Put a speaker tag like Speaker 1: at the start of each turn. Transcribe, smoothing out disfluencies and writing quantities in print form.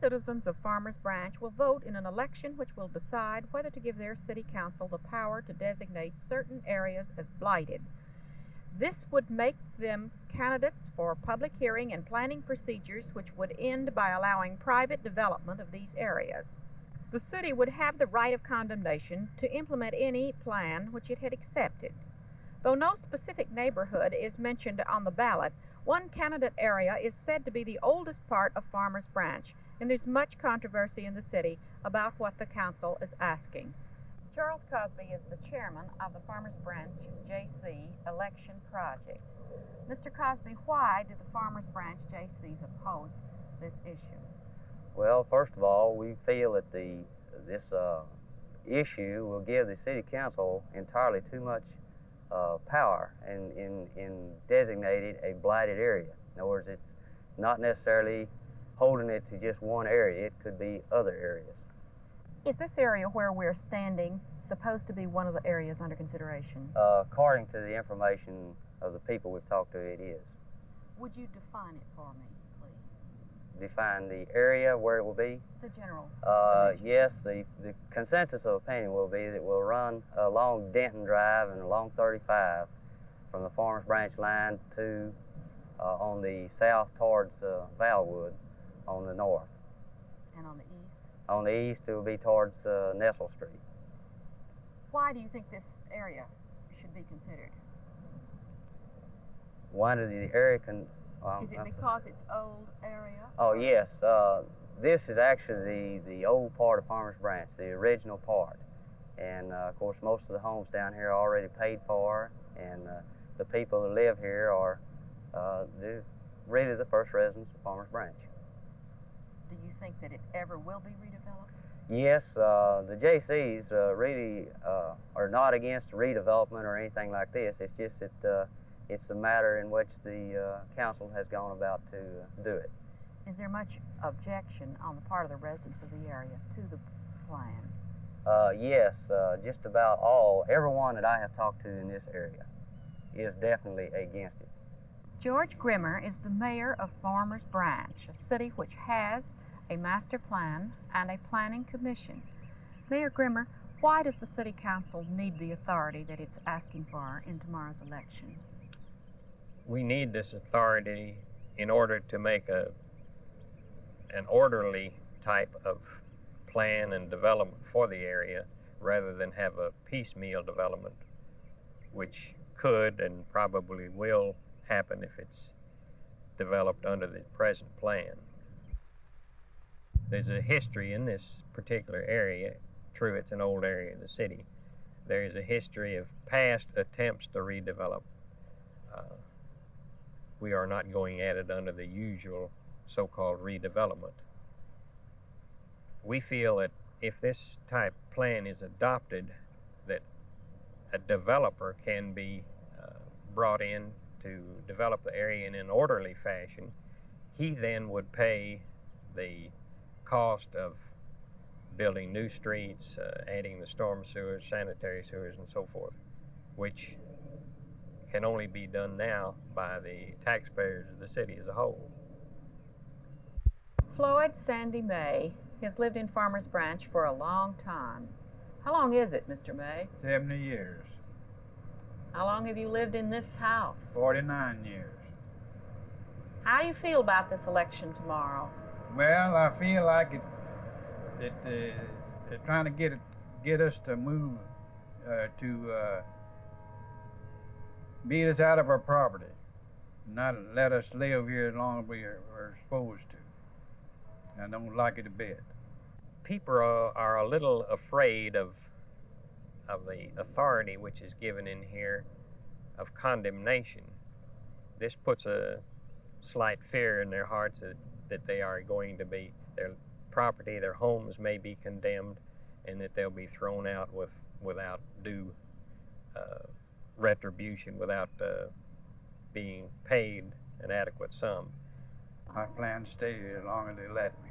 Speaker 1: citizens of Farmers Branch will vote in an election which will decide whether to give their city council the power to designate certain areas as blighted. This would make them candidates for public hearing and planning procedures which would end by allowing private development of these areas. The city would have the right of condemnation to implement any plan which it had accepted. Though no specific neighborhood is mentioned on the ballot, one candidate area is said to be the oldest part of Farmers Branch, and there's much controversy in the city about what the council is asking. Charles Cosby is the chairman of the Farmers Branch J.C. election project. Mr. Cosby, why do the Farmers Branch J.C.'s oppose this issue?
Speaker 2: Well, first of all, we feel that this issue will give the city council entirely too much power in designating a blighted area. In other words, it's not necessarily holding it to just one area. It could be other areas.
Speaker 1: Is this area where we're standing supposed to be one of the areas under consideration?
Speaker 2: According to the information of the people we've talked to, it is.
Speaker 1: Would you define it for me, please?
Speaker 2: Define the area where it will be?
Speaker 1: The general.
Speaker 2: Yes, the consensus of opinion will be that we'll run along Denton Drive and along 35 from the Farmers Branch line to on the south towards Valwood on the north.
Speaker 1: And on the east?
Speaker 2: On the east, it will be towards Nestle Street.
Speaker 1: Why do you think this area should be considered?
Speaker 2: Why did the area
Speaker 1: is it because it's old area?
Speaker 2: Oh, yes. This is actually the old part of Farmers Branch, the original part. And, of course, most of the homes down here are already paid for, and the people who live here are really the first residents of Farmers Branch.
Speaker 1: Do you think that it ever will be redeveloped?
Speaker 2: Yes, the JCs really are not against redevelopment or anything like this. It's just that it's the matter in which the council has gone about to do it.
Speaker 1: Is there much objection on the part of the residents of the area to the plan?
Speaker 2: Yes, just about all. Everyone that I have talked to in this area is definitely against it.
Speaker 1: George Grimmer is the mayor of Farmers Branch, a city which has a master plan and a planning commission. Mayor Grimmer, why does the city council need the authority that it's asking for in tomorrow's election?
Speaker 3: We need this authority in order to make an orderly type of plan and development for the area rather than have a piecemeal development, which could and probably will happen if it's developed under the present plan. There's a history in this particular area. True, it's an old area of the city. There is a history of past attempts to redevelop. We are not going at it under the usual so-called redevelopment. We feel that if this type plan is adopted, that a developer can be brought in to develop the area in an orderly fashion. He then would pay the cost of building new streets, adding the storm sewers, sanitary sewers, and so forth, which can only be done now by the taxpayers of the city as a whole.
Speaker 1: Floyd Sandy May has lived in Farmers Branch for a long time. How long is it, Mr. May?
Speaker 4: 70 years.
Speaker 1: How long have you lived in this house?
Speaker 4: 49 years.
Speaker 1: How do you feel about this election tomorrow?
Speaker 4: Well, I feel like they're trying to get us to move to beat us out of our property, not let us live here as long as we're supposed to. I don't like it a bit.
Speaker 3: People are a little afraid of the authority which is given in here of condemnation. This puts a slight fear in their hearts that they are going to be, their property, their homes may be condemned, and that they'll be thrown out without due retribution, without being paid an adequate sum.
Speaker 4: I plan to stay here as long as they let me.